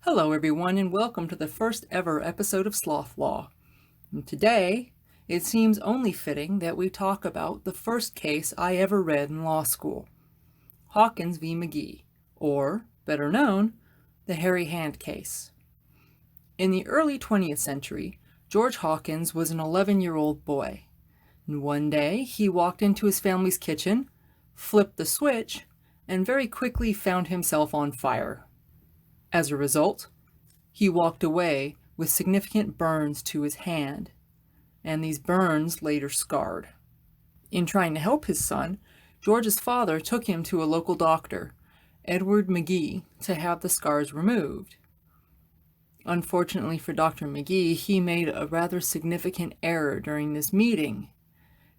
Hello everyone and welcome to the first ever episode of Sloth Law. And today, it seems only fitting that we talk about the first case I ever read in law school, Hawkins v. McGee, or, better known, the hairy hand case. In the early 20th century, George Hawkins was an 11-year-old boy. And one day, he walked into his family's kitchen, flipped the switch, and very quickly found himself on fire. As a result, he walked away with significant burns to his hand, and these burns later scarred. In trying to help his son, George's father took him to a local doctor, Edward McGee, to have the scars removed. Unfortunately for Dr. McGee, he made a rather significant error during this meeting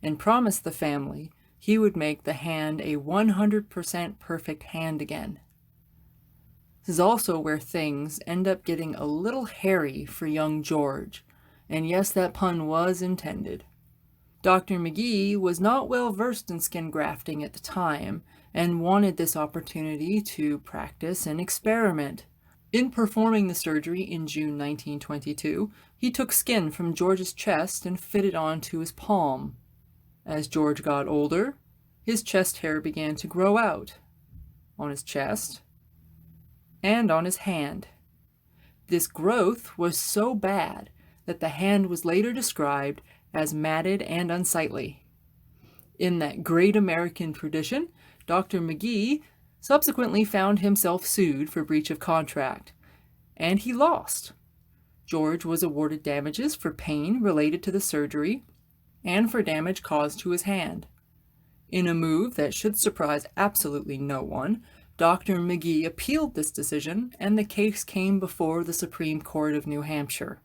and promised the family he would make the hand a 100% perfect hand again. This is also where things end up getting a little hairy for young George, and yes, that pun was intended. Dr. McGee was not well versed in skin grafting at the time and wanted this opportunity to practice and experiment. In performing the surgery in June 1922, he took skin from George's chest and fitted onto his palm. As George got older, his chest hair began to grow out on his chest and on his hand. This growth was so bad that the hand was later described as matted and unsightly. In that great American tradition, Dr. McGee subsequently found himself sued for breach of contract, and he lost. George was awarded damages for pain related to the surgery and for damage caused to his hand. In a move that should surprise absolutely no one, Dr. McGee appealed this decision, and the case came before the Supreme Court of New Hampshire.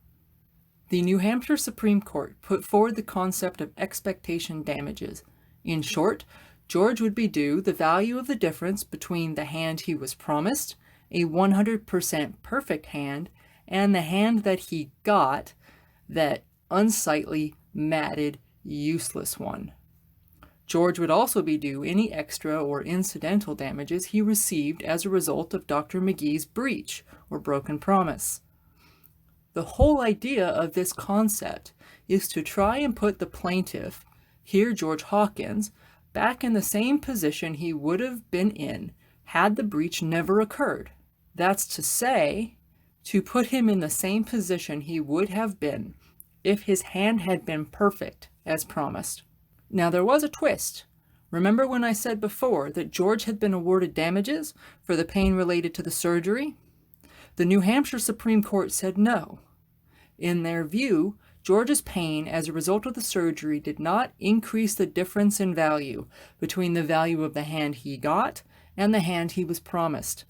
The New Hampshire Supreme Court put forward the concept of expectation damages. In short, George would be due the value of the difference between the hand he was promised, a 100% perfect hand, and the hand that he got, that unsightly, matted, useless one. George would also be due any extra or incidental damages he received as a result of Dr. McGee's breach or broken promise. The whole idea of this concept is to try and put the plaintiff, here George Hawkins, back in the same position he would have been in had the breach never occurred. That's to say, to put him in the same position he would have been if his hand had been perfect as promised. Now there was a twist. Remember when I said before that George had been awarded damages for the pain related to the surgery? The New Hampshire Supreme Court said no. In their view, George's pain as a result of the surgery did not increase the difference in value between the value of the hand he got and the hand he was promised.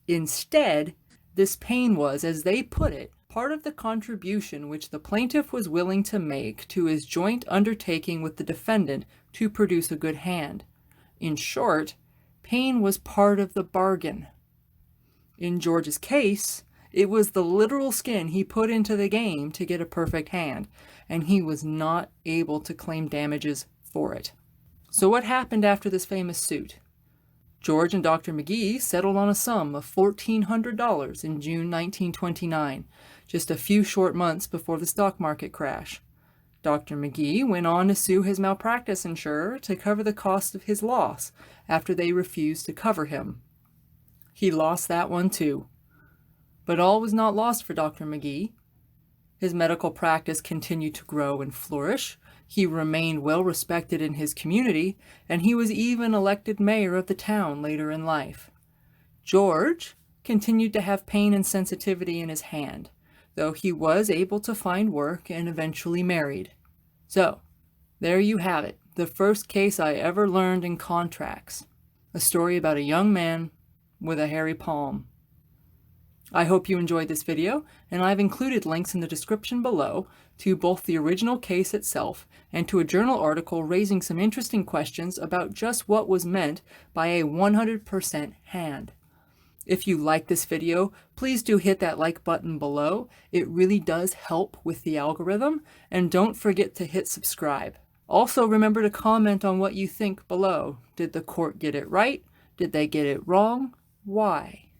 Instead, this pain was, as they put it, part of the contribution which the plaintiff was willing to make to his joint undertaking with the defendant to produce a good hand. In short, pain was part of the bargain. In George's case, it was the literal skin he put into the game to get a perfect hand, and he was not able to claim damages for it. So what happened after this famous suit? George and Dr. McGee settled on a sum of $1,400 in June 1929, just a few short months before the stock market crash. Dr. McGee went on to sue his malpractice insurer to cover the cost of his loss after they refused to cover him. He lost that one too. But all was not lost for Dr. McGee. His medical practice continued to grow and flourish. He remained well respected in his community, and he was even elected mayor of the town later in life. George continued to have pain and sensitivity in his hand, though he was able to find work and eventually married. So, there you have it, the first case I ever learned in contracts. A story about a young man with a hairy palm. I hope you enjoyed this video, and I've included links in the description below to both the original case itself and to a journal article raising some interesting questions about just what was meant by a 100% hand. If you like this video, please do hit that like button below. It really does help with the algorithm, and don't forget to hit subscribe. Also, remember to comment on what you think below. Did the court get it right? Did they get it wrong? Why?